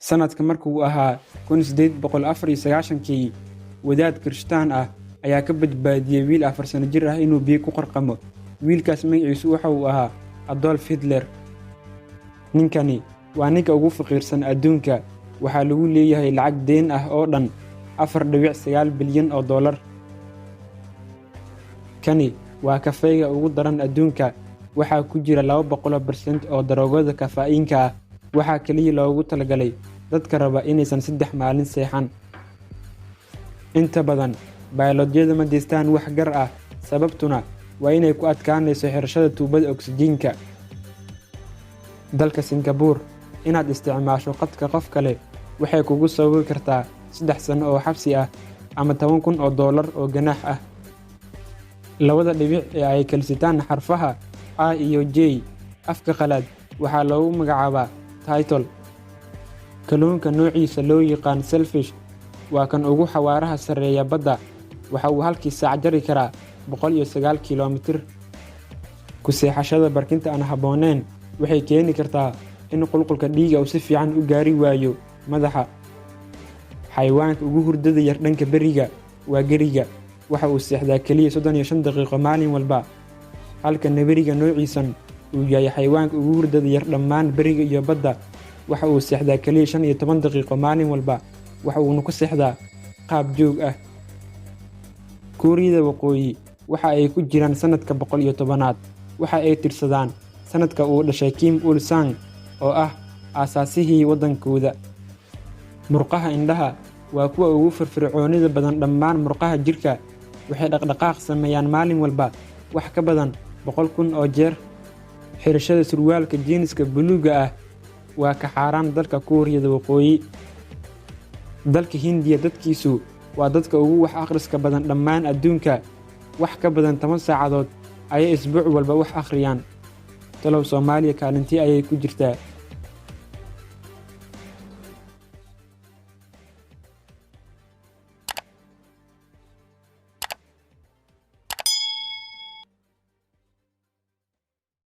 Sanadka markuu ahaa 1894kii, wadaad Kirishtaan ah ayaa ka badbaadiyay wiil 4 sano jir ah inuu biyo ku qarqamo. Wiilkaas magaciisu waxa uu ahaa Adolf Hitler. Ninkani waa ninka ugu faqiirsan adduunka, waxaa lagu leeyahay lacag deen ah oo dhan $4.9 bilyan. Kani waa kafeega ugu daran adduunka, waxaa ku jira 200% oo daroogada kafaa'iinka ah. Waxaa kaliya loogu talagalay dadka raba inaysan 3 maalin seexan. Inta badan bayoolojiyada ma deystaan wax gar ah, sababtuna waa inay ku adkaanayso xirashada tuubada oksijiinka. Dalka Singapore, inaad isticmaasho qadka qof kale waxay kugu sababi kartaa 3 sano oo xabsi ah ama $10,000 oo ganaax ah. Labada dhibic ee ay kala sitaan xarfaha A iyo J afka qalaad waxaa loogu magacaabaa title. Kalluunka noociisa loo yaqaan shellfish waa kan ugu xawaaraha sarreeya badda. Waxa uu halkii saac jari karaa 109 kiiloomitir. Ku seexashada barkinta aan habboonayn waxay keeni kartaa in qulqulka dhiigga uu si fiican u gaari waayo madaxa. Xayawaanka ugu hurdada yar dhanka beriga waa geriga. Waxa uu seexdaa kaliya 35 daqiiqo maalin walba, halka nabiriga noociisan uu yahay xayawaanka ugu hurdada yar dhammaan beriga iyo badda. Waxa uu seexdaa kaliya 15 daqiiqo maalin walba, waxa uuna ku seexdaa qaab joog ah. Kuuriyada Waqooyi waxa ay ku jiraan sanadka 110aad. Waxa ay tirsadaan sanadka uu dhashay Kim Il Sung oo ah aasaasihii waddankooda. Murqaha indhaha waa kuwa ugu firfircoonida badan dhammaan murqaha jirka. Waxay dhaqdhaqaaq sameeyaan maalin walba wax ka badan 100,000 oo jeer. Xirashada surwaalka jeeniska buluuga ah waa ka xaaraan dalka Kuuriyada Waqooyi. Dalka Hindiya, dadkiisu waa dadka ugu wax akhriska badan dhammaan adduunka. Wax ka badan 10 saacadood ayay isbuuc walba wax akhriyaan. Talow Soomaaliya kaalintii ayay ku jirtaa.